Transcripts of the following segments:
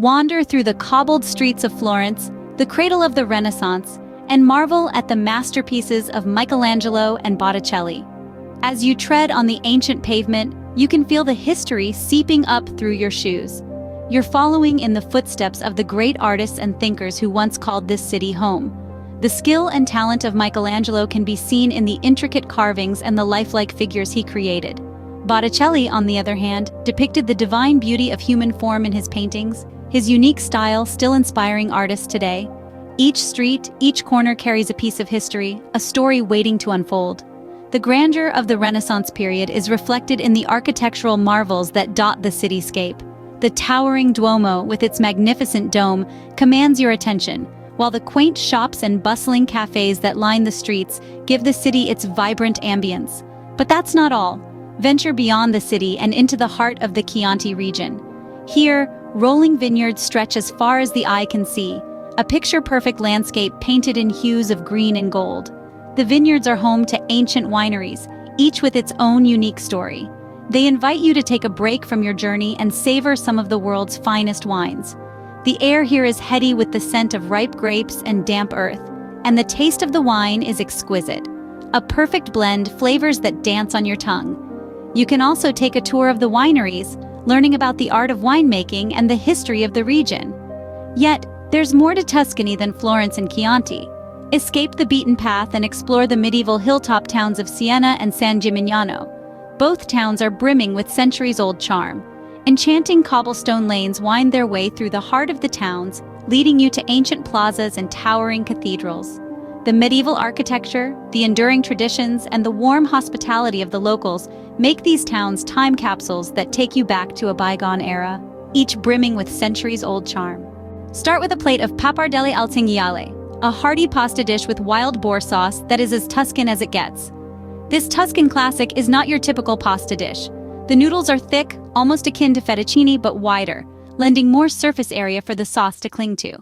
wander through the cobbled streets of Florence, the cradle of the Renaissance, and marvel at the masterpieces of Michelangelo and Botticelli. As you tread on the ancient pavement, you can feel the history seeping up through your shoes. You're following in the footsteps of the great artists and thinkers who once called this city home. The skill and talent of Michelangelo can be seen in the intricate carvings and the lifelike figures he created. Botticelli, on the other hand, depicted the divine beauty of human form in his paintings, his unique style still inspiring artists today. Each street, each corner carries a piece of history, a story waiting to unfold. The grandeur of the Renaissance period is reflected in the architectural marvels that dot the cityscape. The towering Duomo, with its magnificent dome, commands your attention, while the quaint shops and bustling cafes that line the streets give the city its vibrant ambience. But that's not all. Venture beyond the city and into the heart of the Chianti region. Here, rolling vineyards stretch as far as the eye can see, a picture-perfect landscape painted in hues of green and gold. The vineyards are home to ancient wineries, each with its own unique story. They invite you to take a break from your journey and savor some of the world's finest wines. The air here is heady with the scent of ripe grapes and damp earth, and the taste of the wine is exquisite. A perfect blend, flavors that dance on your tongue. You can also take a tour of the wineries, learning about the art of winemaking and the history of the region. Yet, there's more to Tuscany than Florence and Chianti. Escape the beaten path and explore the medieval hilltop towns of Siena and San Gimignano. Both towns are brimming with centuries-old charm. Enchanting cobblestone lanes wind their way through the heart of the towns, leading you to ancient plazas and towering cathedrals. The medieval architecture, the enduring traditions, and the warm hospitality of the locals make these towns time capsules that take you back to a bygone era, each brimming with centuries-old charm. Start with a plate of pappardelle al cinghiale, a hearty pasta dish with wild boar sauce that is as Tuscan as it gets. This Tuscan classic is not your typical pasta dish. The noodles are thick, almost akin to fettuccine but wider, lending more surface area for the sauce to cling to.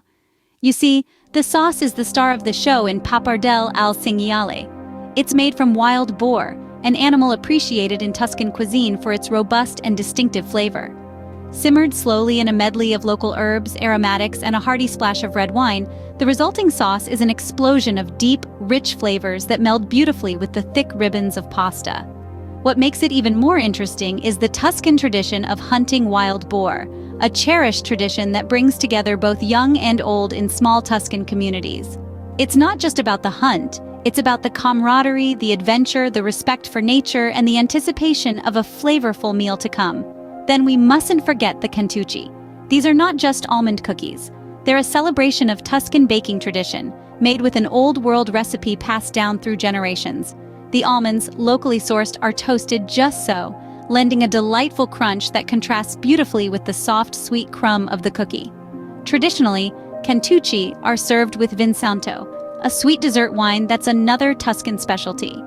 You see, the sauce is the star of the show in pappardelle al cinghiale. It's made from wild boar, an animal appreciated in Tuscan cuisine for its robust and distinctive flavor. Simmered slowly in a medley of local herbs, aromatics, and a hearty splash of red wine, the resulting sauce is an explosion of deep, rich flavors that meld beautifully with the thick ribbons of pasta. What makes it even more interesting is the Tuscan tradition of hunting wild boar, a cherished tradition that brings together both young and old in small Tuscan communities. It's not just about the hunt, it's about the camaraderie, the adventure, the respect for nature, and the anticipation of a flavorful meal to come. Then we mustn't forget the cantucci. These are not just almond cookies. They're a celebration of Tuscan baking tradition, made with an old-world recipe passed down through generations. The almonds, locally sourced, are toasted just so, lending a delightful crunch that contrasts beautifully with the soft, sweet crumb of the cookie. Traditionally, cantucci are served with vinsanto, a sweet dessert wine that's another Tuscan specialty.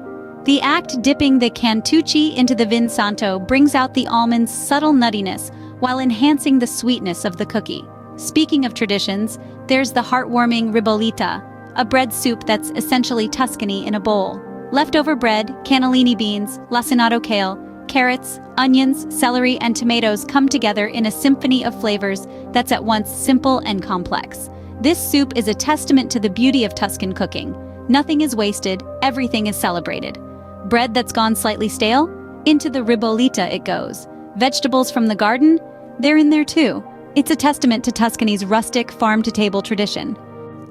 The act dipping the cantucci into the vinsanto brings out the almond's subtle nuttiness while enhancing the sweetness of the cookie. Speaking of traditions, there's the heartwarming ribollita, a bread soup that's essentially Tuscany in a bowl. Leftover bread, cannellini beans, lacinato kale, carrots, onions, celery, and tomatoes come together in a symphony of flavors that's at once simple and complex. This soup is a testament to the beauty of Tuscan cooking. Nothing is wasted, everything is celebrated. Bread that's gone slightly stale? Into the ribollita it goes. Vegetables from the garden? They're in there too. It's a testament to Tuscany's rustic farm-to-table tradition.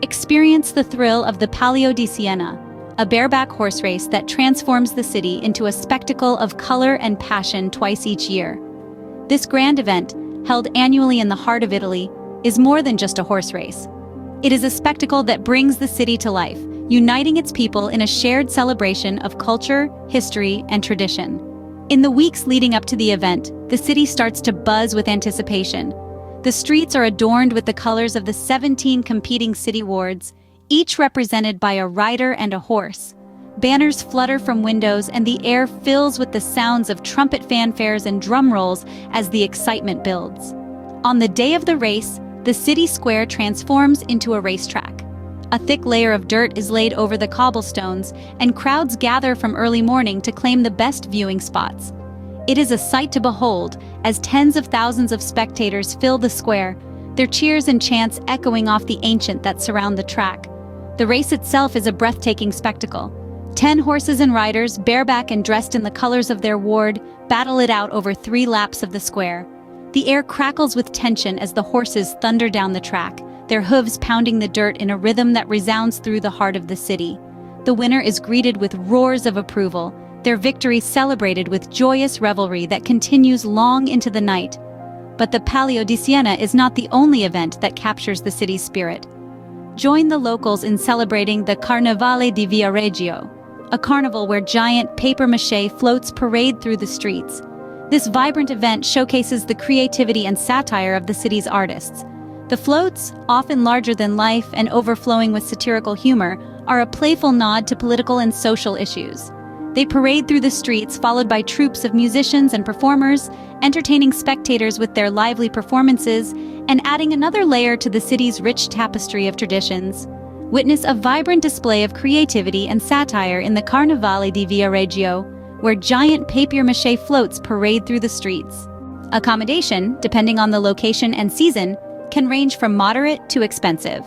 Experience the thrill of the Palio di Siena, a bareback horse race that transforms the city into a spectacle of color and passion twice each year. This grand event, held annually in the heart of Italy, is more than just a horse race. It is a spectacle that brings the city to life, uniting its people in a shared celebration of culture, history, and tradition. In the weeks leading up to the event, the city starts to buzz with anticipation. The streets are adorned with the colors of the 17 competing city wards, each represented by a rider and a horse. Banners flutter from windows and the air fills with the sounds of trumpet fanfares and drum rolls as the excitement builds. On the day of the race, the city square transforms into a racetrack. A thick layer of dirt is laid over the cobblestones, and crowds gather from early morning to claim the best viewing spots. It is a sight to behold, as tens of thousands of spectators fill the square, their cheers and chants echoing off the ancient that surround the track. The race itself is a breathtaking spectacle. 10 horses and riders, bareback and dressed in the colors of their ward, battle it out over 3 laps of the square. The air crackles with tension as the horses thunder down the track, their hooves pounding the dirt in a rhythm that resounds through the heart of the city. The winner is greeted with roars of approval, their victory celebrated with joyous revelry that continues long into the night. But the Palio di Siena is not the only event that captures the city's spirit. Join the locals in celebrating the Carnevale di Viareggio, a carnival where giant papier-mâché floats parade through the streets. This vibrant event showcases the creativity and satire of the city's artists. The floats, often larger than life and overflowing with satirical humor, are a playful nod to political and social issues. They parade through the streets followed by troops of musicians and performers, entertaining spectators with their lively performances and adding another layer to the city's rich tapestry of traditions. Witness a vibrant display of creativity and satire in the Carnevale di Viareggio, where giant papier-mâché floats parade through the streets. Accommodation, depending on the location and season, can range from moderate to expensive.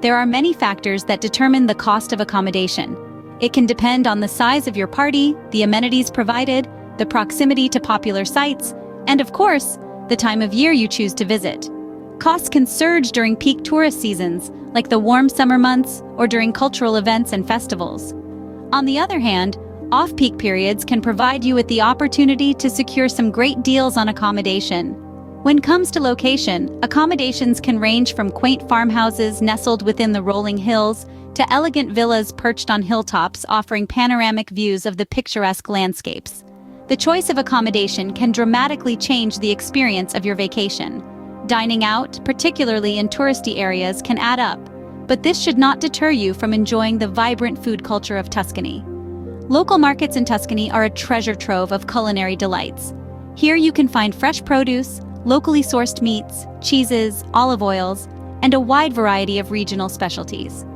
There are many factors that determine the cost of accommodation. It can depend on the size of your party, the amenities provided, the proximity to popular sites, and of course, the time of year you choose to visit. Costs can surge during peak tourist seasons, like the warm summer months or during cultural events and festivals. On the other hand, off-peak periods can provide you with the opportunity to secure some great deals on accommodation. When it comes to location, accommodations can range from quaint farmhouses nestled within the rolling hills to elegant villas perched on hilltops offering panoramic views of the picturesque landscapes. The choice of accommodation can dramatically change the experience of your vacation. Dining out, particularly in touristy areas, can add up, but this should not deter you from enjoying the vibrant food culture of Tuscany. Local markets in Tuscany are a treasure trove of culinary delights. Here you can find fresh produce, locally sourced meats, cheeses, olive oils, and a wide variety of regional specialties.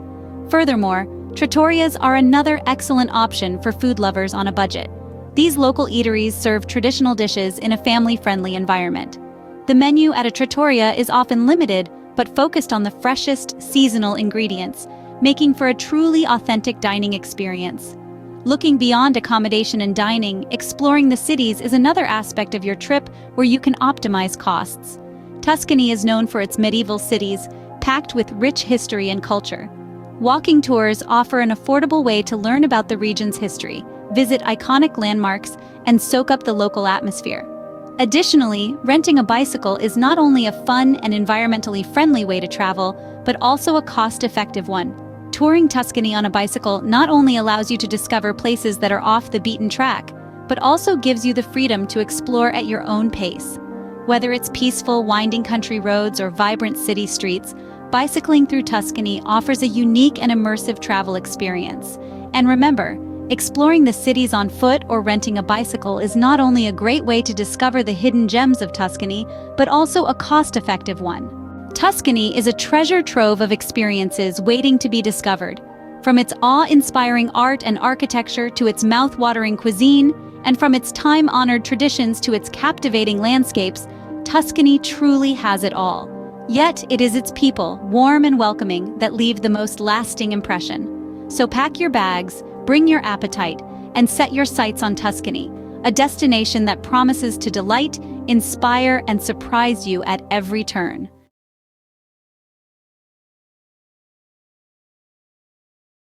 Furthermore, trattorias are another excellent option for food lovers on a budget. These local eateries serve traditional dishes in a family-friendly environment. The menu at a trattoria is often limited, but focused on the freshest, seasonal ingredients, making for a truly authentic dining experience. Looking beyond accommodation and dining, exploring the cities is another aspect of your trip where you can optimize costs. Tuscany is known for its medieval cities, packed with rich history and culture. Walking tours offer an affordable way to learn about the region's history, visit iconic landmarks, and soak up the local atmosphere. Additionally, renting a bicycle is not only a fun and environmentally friendly way to travel, but also a cost-effective one. Touring Tuscany on a bicycle not only allows you to discover places that are off the beaten track, but also gives you the freedom to explore at your own pace. Whether it's peaceful, winding country roads or vibrant city streets, bicycling through Tuscany offers a unique and immersive travel experience. And remember, exploring the cities on foot or renting a bicycle is not only a great way to discover the hidden gems of Tuscany, but also a cost-effective one. Tuscany is a treasure trove of experiences waiting to be discovered. From its awe-inspiring art and architecture to its mouth-watering cuisine, and from its time-honored traditions to its captivating landscapes, Tuscany truly has it all. Yet it is its people, warm and welcoming, that leave the most lasting impression. So pack your bags, bring your appetite, and set your sights on Tuscany, a destination that promises to delight, inspire, and surprise you at every turn.